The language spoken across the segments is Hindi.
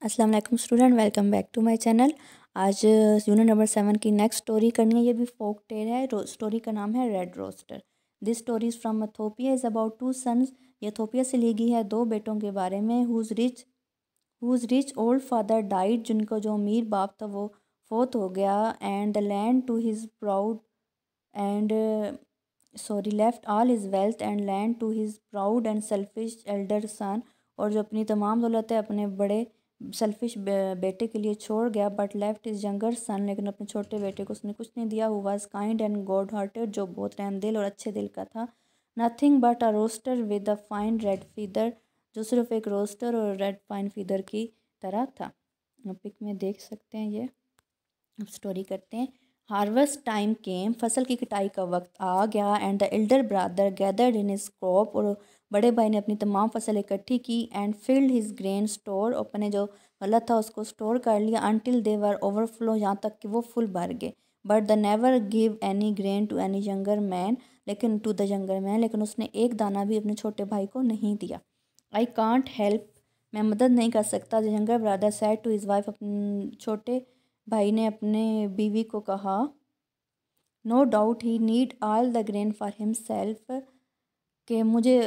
अस्सलाम वालेकुम student, welcome back to my channel. आज यूनिट नंबर 7 की नेक्स्ट स्टोरी करनी है। ये भी फोक टेल है। स्टोरी का नाम है red rooster. This story is from Ethiopia, is about two sons. ये एथोपिया से ली गई है दो बेटों के बारे में। Whose rich old father died, जिनको जो अमीर बाप था वो फोत हो गया। And the land to his proud and left all his wealth and land to his proud and selfish elder son. और जो अपनी तमाम दौलत है अपने बड़े सेल्फिश बेटे के लिए छोड़ गया। But left is younger son, लेकिन अपने छोटे बेटे को उसने कुछ नहीं दिया। Who was kind and good hearted, जो बहुत रहमदिल और अच्छे दिल का था। Nothing but a rooster with a fine red feather, जो सिर्फ एक रोस्टर और रेड फाइन फीदर की तरह था। पिक में देख सकते हैं ये। अब स्टोरी करते हैं। हार्वेस्ट टाइम केम, फसल की कटाई का वक्त आ गया। And the elder brother gathered in his crop, और बड़े भाई ने अपनी तमाम फसल इकट्ठी की। And field his grain store, अपने जो गलत था उसको स्टोर कर लिया। अनटिल दे वर ओवरफ्लो, यहाँ तक कि वो फुल भर गए। But they never give any grain to any younger man, लेकिन उसने एक दाना भी अपने छोटे भाई को नहीं दिया। आई कांट हेल्प, मैं मदद नहीं कर सकता। The younger brother said to his wife, अपने छोटे भाई ने अपने बीवी को कहा। No doubt he need all the grain for himself, कि मुझे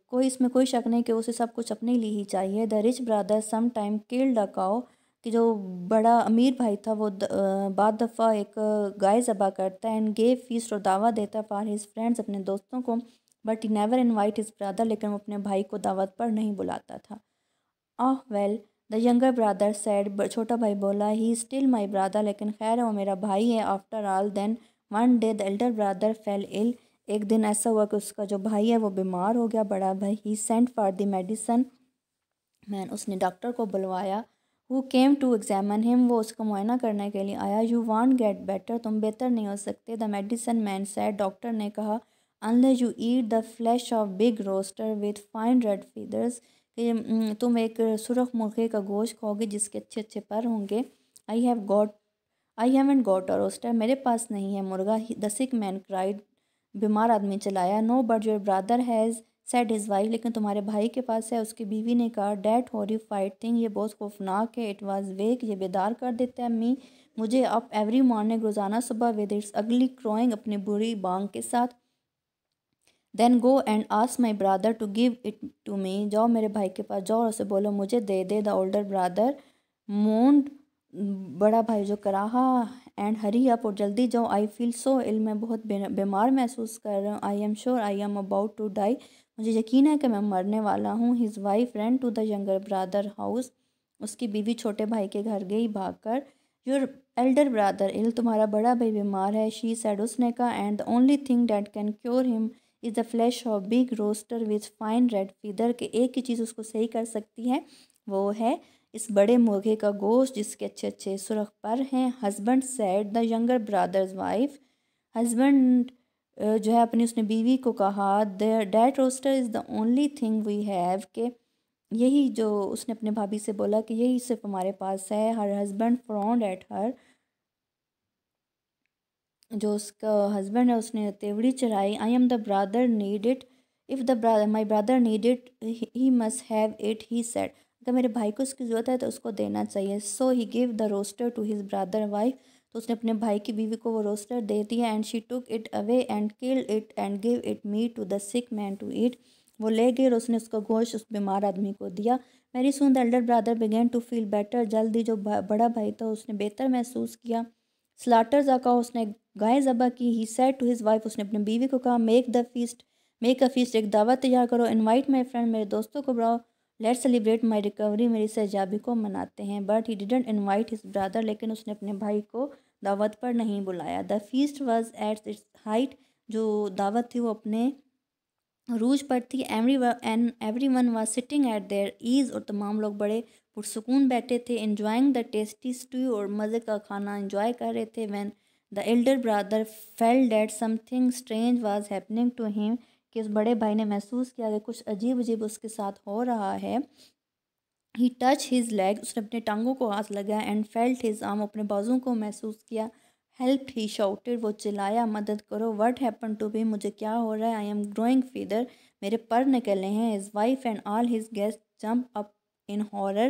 कोई इसमें कोई शक नहीं कि उसे सब कुछ अपने लिए ही चाहिए। The rich brother some time killed a cow, कि जो बड़ा अमीर भाई था वो बाद दफ़ा एक गाय ज़बह करता है। एंड गेव फीस्ट, और दावत देता फॉर हिज फ्रेंड्स, अपने दोस्तों को। But he never invite his brother, लेकिन वो अपने भाई को दावत पर नहीं बुलाता था। Ah well, the younger brother said, छोटा भाई बोला। ही स्टिल माई ब्रदर, लेकिन खैर है वो मेरा भाई है। After all then one day the elder brother fell ill, एक दिन ऐसा हुआ कि उसका जो भाई है वो बीमार हो गया, बड़ा भाई। He sent for the medicine man, उसने डॉक्टर को बुलवाया। Who came to examine him, वो उसका मुआयना करने के लिए आया। यू वांट गेट बेटर, तुम बेहतर नहीं हो सकते। The medicine man said, doctor ने कहा। Unless you eat the flesh of big rooster with fine red feathers, कि तुम एक सुरख मुर्गे का गोश्त खाओगे जिसके अच्छे अच्छे पर होंगे। I haven't got a rooster, मेरे पास नहीं है मुर्गा। द सिक मैन क्राइड, बीमार आदमी चलाया। No but your brother has said his wife, लेकिन तुम्हारे भाई के पास है, उसकी बीवी ने कहा। डैट हॉरिफाइड थिंग, ये बहुत खौफनाक है। इट वाज वेक, ये बेदार कर देता है मुझे अप एवरी मॉर्निंग, रोज़ाना सुबह। विद इट्स अगली क्रोइंग, अपनी बुरी बांग के साथ। Then go and ask my brother to give it to me, जाओ मेरे भाई के पास जाओ और उसे बोलो मुझे दे दे। द ओल्डर ब्रदर मोन्ड, बड़ा भाई जो कराहा। एंड हरी अप, और जल्दी जाओ। आई फील सो इल, मैं बहुत बीमार महसूस कर रहा हूँ। I am sure I am about to die, मुझे यकीन है कि मैं मरने वाला हूँ। His wife ran to the younger brother house, उसकी बीवी छोटे भाई के घर गई भागकर। योर एल्डर ब्रदर इल, तुम्हारा बड़ा भाई बीमार है। शी सैड, उसने कहा। And the only thing that can cure him is the flesh of big rooster with fine red feather, के एक ही चीज़ उसको सही कर सकती है, वो है इस बड़े मुर्गे का गोश्त जिसके अच्छे अच्छे सुर्ख पर हैं। Husband said the younger brother's wife, husband जो है अपनी उसने बीवी को कहा। That rooster is the only thing we have, के यही जो उसने अपने भाभी से बोला कि यही सिर्फ हमारे पास है। Her husband frond at her, जो उसका हस्बैंड है उसने तेवड़ी चढ़ाई। I am the brother need it, if the brother my brother need it he must have it, he said, अगर मेरे भाई को उसकी ज़रूरत है तो उसको देना चाहिए। So he give the roster to his brother wife, तो उसने अपने भाई की बीवी को वो रोस्टर दे दिया। And she took it away and kill it and give it meat to the sick man to eat, वो ले गई और उसने उसका गोश्त उस बीमार आदमी को दिया। Very soon the elder brother began to feel better, जल्दी जो बड़ा भाई था उसने बेहतर महसूस किया। स्लाटर जाका, उसने गाय ज़बह की। He said to his wife, उसने अपनी बीवी को कहा। मेक अ फीस्ट, एक दावत तैयार करो। इनवाइट माई फ्रेंड, मेरे दोस्तों को बुलाओ। लेट सेलिब्रेट माई रिकवरी, मेरी सजाबी को मनाते हैं। But he didn't invite his brother, लेकिन उसने अपने भाई को दावत पर नहीं बुलाया। The feast was at its height, जो दावत थी वो अपने रूज पर थी। Every one was sitting at their ease, और तमाम लोग बड़े पुरसकून बैठे थे। इन्जॉइंग द टेस्टी स्ट्यू, और मज़े का खाना इंजॉय कर रहे थे। When the elder brother felt that something strange was happening to him, कि उस बड़े भाई ने महसूस किया कि कुछ अजीब अजीब उसके साथ हो रहा है। ही टच हिज लेग, उसने अपने टांगों को हाथ लगाया। एंड फेल्ट हिज आर्म, अपने बाजू को महसूस किया। हेल्प, ही शाउटेड, वो चिल्लाया, मदद करो। व्हाट हैपन टू बी, मुझे क्या हो रहा है। आई एम ग्रोइंग फीदर, मेरे पर निकले हैं। His wife and all his guest jump up in horror.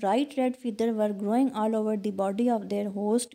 Bright red feathers were growing all over the body of their host,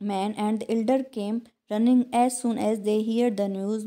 man and the elder came running as soon as they heard the news.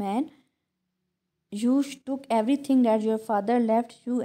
man, you took everything that your father left you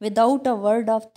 Without a word of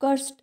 cursed,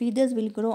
feathers will grow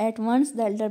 At once the elder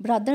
Brother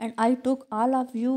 And I took all of you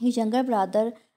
His younger brother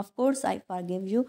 Of course I forgive you,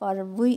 For we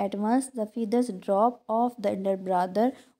At once the feathers dropped off the elder brother,